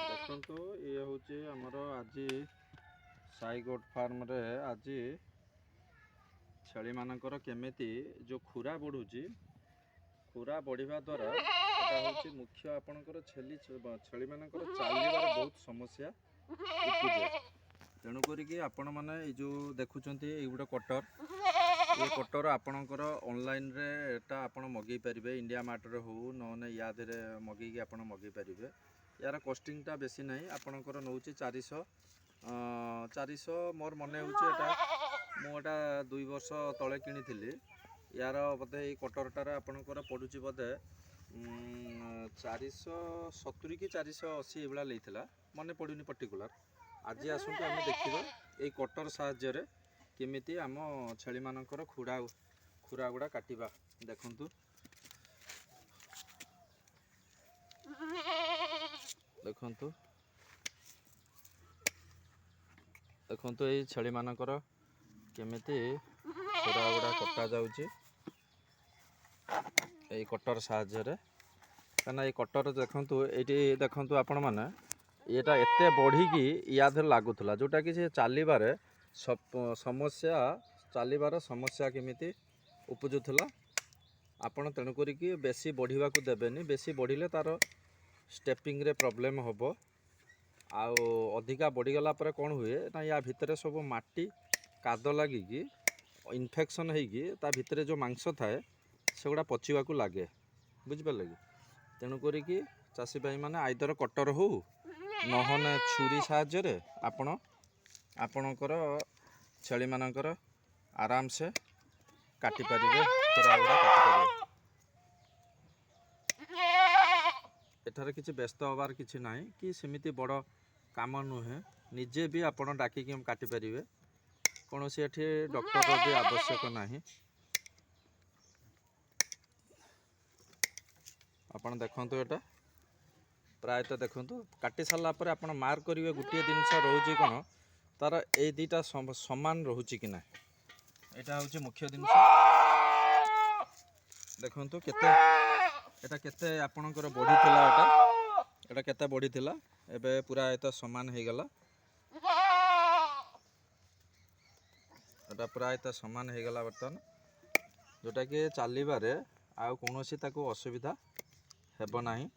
ଦେଖନ୍ତୁ ଇଏ ହେଉଛି ଆମର ଆଜି ସାଇ ଗୋଟ୍ ଫାର୍ମରେ ଆଜି ଛେଳିମାନଙ୍କର କେମିତି ଯେଉଁ ଖୁରା ବଢ଼ୁଛି, ଖୁରା ବଢ଼ିବା ଦ୍ୱାରା ଏଟା ହେଉଛି ମୁଖ୍ୟ ଆପଣଙ୍କର ଛେଳିମାନଙ୍କର ଚାଲିବାରେ ବହୁତ ସମସ୍ୟା ଉପୁଜେ। ତେଣୁ କରିକି ଆପଣମାନେ ଏଇ ଯେଉଁ ଦେଖୁଛନ୍ତି ଏଇ ଗୋଟେ କଟର, ଏ କଟର ଆପଣଙ୍କର ଅନଲାଇନ୍ରେ ଏଟା ଆପଣ ମଗେଇ ପାରିବେ, ଇଣ୍ଡିଆ ମାର୍ଟରେ ହେଉ ନହେଲେ ୟା ଦେହରେ ମଗେଇକି ଆପଣ ମଗେଇ ପାରିବେ। यार कस्टिंगटा बेसी नहीं आपणकर नौ 400 मोर मन होटा मुझा 2 वर्ष तले किनी यार बोधे ये कटरटार आपणकर पड़ुची बोधे 470 कि 480 ये लेता मन पड़ूनी पर्टिकुलर। आज आसतु आम देखा ये कटर साहाय्य केमिति आम छेली मानकर खुरा गुड़ा काटिबा। देखंतु देखंतु देखंतु ये छेली मानकर केमिति खुरा गुड़ा कटा जाउची ये कटर साहाय्य। कहना ये कटर देखंतु ये देखंतु आपण माने येटा एते बढ़िकी या धर लागुला जोटा कि चलबारे समस्या चलबार समस्या केमिति उपजुला। आपण तेणु करिकी बेसी बढ़िया को देबेनी, बेसी बढ़िले तार स्टेपिंग रे प्रॉब्लम हम आउ अधिका बढ़ीगला पर कौन हुए ना या भितर सब माटी काद लगिकी इन्फेक्शन होगी ता भितर जो मांस थाए सेगुड़ा पचिवा को लगे, बुझिपारे कि। तेणु करिकी चाषी भाई माने आइदर कटर हो नहने छुरी साहाय्य आपणकर छेली मानकर आराम से काटी पारिबे, खुरा गुड़ा काटी पारिबे। एठारे किसी व्यस्त हबार किसी नहीं कि सेमिति बड़ काम नुहे, निजे भी आपण डाकिकी काटी पारिबे, कौन सी एठी डॉक्टर भी आवश्यक नहीं। आपण देखंतु एटा प्रायतः देखंतु काटी सारा पर आपण मार्क करेंगे गोटे जिनस रोचे कौन तार ए दुटा समान रोचे कि ना, यहाँ हूँ मुख्य जिनस। देखंतु केते एटा केते आपणकर बढ़ी थिला, एटा केते बढ़ी थिला एबे पूरा एता समान हो गला, एटा पूरा एता समान हो गला बर्तमान, जोटा कि चलबारे आ कौन सी ताको असुविधा हेब नाही।